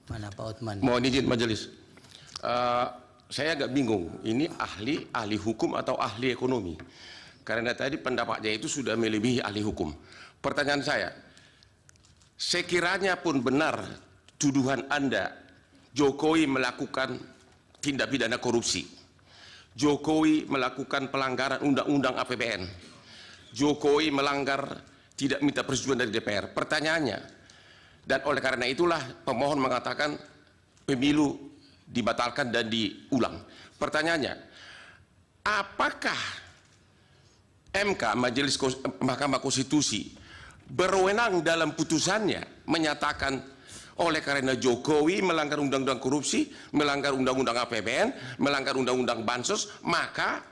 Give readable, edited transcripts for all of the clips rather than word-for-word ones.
Mana Pak Otman? Mohon izin majelis. Saya agak bingung, ini ahli hukum atau ahli ekonomi? Karena tadi pendapatnya itu sudah melebihi ahli hukum. Pertanyaan saya, sekiranya pun benar tuduhan Anda, Jokowi melakukan tindak pidana korupsi, Jokowi melakukan pelanggaran undang-undang APBN, Jokowi melanggar tidak minta persetujuan dari DPR. Pertanyaannya, dan oleh karena itulah pemohon mengatakan pemilu dibatalkan dan diulang. Pertanyaannya, apakah MK, Mahkamah Konstitusi, berwenang dalam putusannya menyatakan oleh karena Jokowi melanggar undang-undang korupsi, melanggar undang-undang APBN, melanggar undang-undang bansos, maka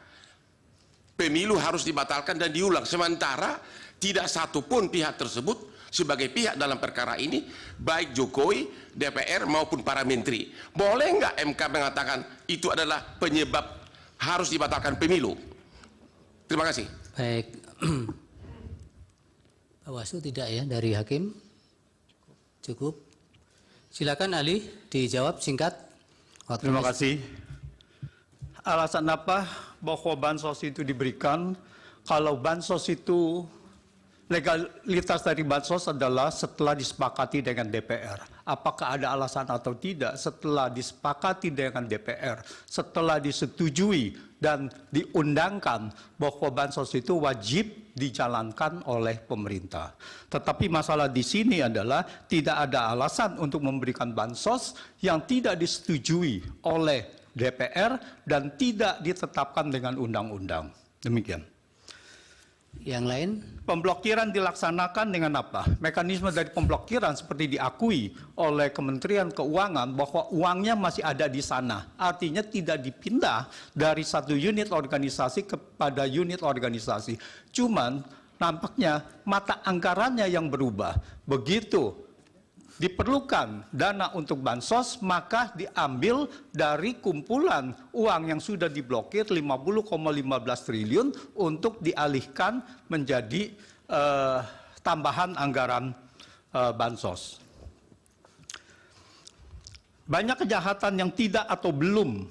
pemilu harus dibatalkan dan diulang, sementara tidak satupun pihak tersebut sebagai pihak dalam perkara ini, baik Jokowi, DPR maupun para menteri. Boleh nggak MK mengatakan itu adalah penyebab harus dibatalkan pemilu? Terima kasih. Baik. Bawaslu tidak ya dari hakim? Cukup. Silakan ahli dijawab singkat. Terima kasih. Alasan apa bahwa bansos itu diberikan? Kalau bansos itu, legalitas dari bansos adalah setelah disepakati dengan DPR. Apakah ada alasan atau tidak? Setelah disepakati dengan DPR, setelah disetujui dan diundangkan bahwa bansos itu wajib dijalankan oleh pemerintah. Tetapi masalah di sini adalah tidak ada alasan untuk memberikan bansos yang tidak disetujui oleh DPR dan tidak ditetapkan dengan undang-undang. Demikian. Yang lain? Pemblokiran dilaksanakan dengan apa? Mekanisme dari pemblokiran seperti diakui oleh Kementerian Keuangan bahwa uangnya masih ada di sana. Artinya tidak dipindah dari satu unit organisasi kepada unit organisasi. Cuman nampaknya mata anggarannya yang berubah. Begitu diperlukan dana untuk bansos, maka diambil dari kumpulan uang yang sudah diblokir 50,15 triliun untuk dialihkan menjadi tambahan anggaran bansos. Banyak kejahatan yang tidak atau belum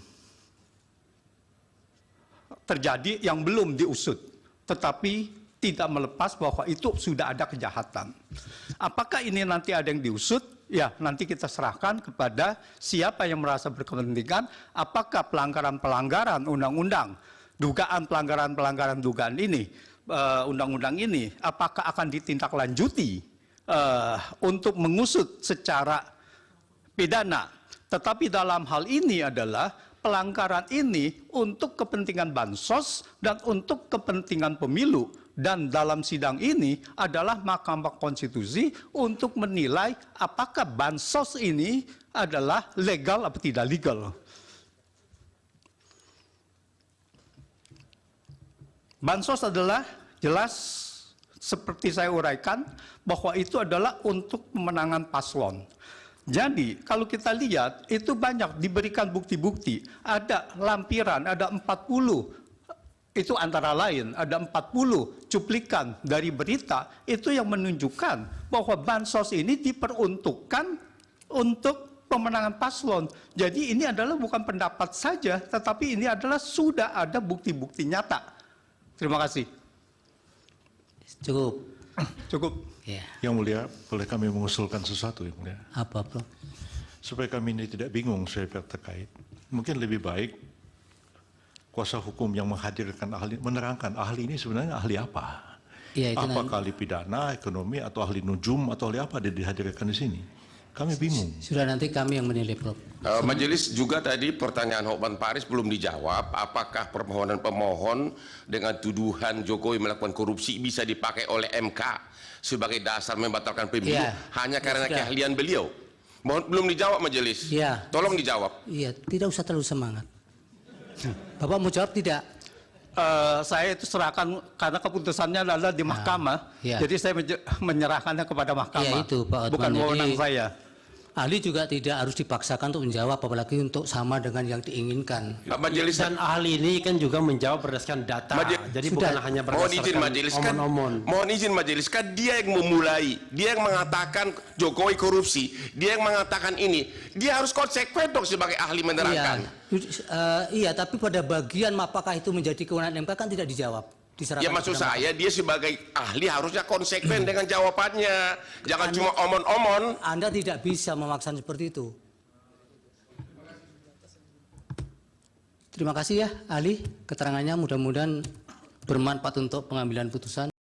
terjadi, yang belum diusut, tetapi tidak melepas bahwa itu sudah ada kejahatan. Apakah ini nanti ada yang diusut? Ya, nanti kita serahkan kepada siapa yang merasa berkepentingan. Apakah pelanggaran-pelanggaran undang-undang, dugaan pelanggaran-pelanggaran dugaan ini, undang-undang ini, apakah akan ditindaklanjuti untuk mengusut secara pidana? Tetapi dalam hal ini adalah pelanggaran ini untuk kepentingan bansos dan untuk kepentingan pemilu. Dan dalam sidang ini adalah Mahkamah Konstitusi untuk menilai apakah bansos ini adalah legal atau tidak legal. Bansos adalah jelas seperti saya uraikan bahwa itu adalah untuk pemenangan paslon. Jadi kalau kita lihat itu banyak diberikan bukti-bukti, ada lampiran, ada 40. Itu antara lain ada 40 cuplikan dari berita itu yang menunjukkan bahwa bansos ini diperuntukkan untuk pemenangan paslon. Jadi ini adalah bukan pendapat saja, tetapi ini adalah sudah ada bukti-bukti nyata. Terima kasih. Cukup. Cukup. Ya. Yang mulia, boleh kami mengusulkan sesuatu, yang mulia? Apa, Prof? Supaya kami ini tidak bingung sebagai pihak terkait. Mungkin lebih baik kuasa hukum yang menghadirkan ahli, menerangkan ahli ini sebenarnya ahli apa? Ya, itu apakah ahli pidana, ekonomi, atau ahli nujum, atau ahli apa dia dihadirkan di sini? Kami bingung. Sudah nanti kami yang menilai, Prof. Majelis juga tadi pertanyaan Hotman Paris belum dijawab. Apakah permohonan pemohon dengan tuduhan Jokowi melakukan korupsi bisa dipakai oleh MK sebagai dasar membatalkan pemilu hanya karena keahlian beliau? Belum dijawab majelis. Ya. Tolong dijawab. Iya, tidak usah terlalu semangat. Bapak mau jawab tidak? Saya itu serahkan karena keputusannya adalah di mahkamah. Ya. Jadi saya menyerahkannya kepada mahkamah. Ya, itu, Pak Otman. Bukan wewenang saya. ahli juga tidak harus dipaksakan untuk menjawab, apalagi untuk sama dengan yang diinginkan. Majelis Dan ahli ini kan juga menjawab berdasarkan data, jadi Sudah. bukan hanya mohon izin berdasarkan majelis kan, omon-omon. mohon izin majelis kan dia yang memulai, dia yang mengatakan Jokowi korupsi, dia yang mengatakan ini, dia harus konsekuen dong sebagai ahli menerangkan. Iya, tapi pada bagian apakah itu menjadi kewenangan MK kan tidak dijawab. Diserahkan Ya maksud kepada saya dia sebagai ahli harusnya konsekuen dengan jawabannya, jangan cuma omon-omon. Anda tidak bisa memaksa seperti itu. Terima kasih ya ahli, keterangannya mudah-mudahan bermanfaat untuk pengambilan putusan.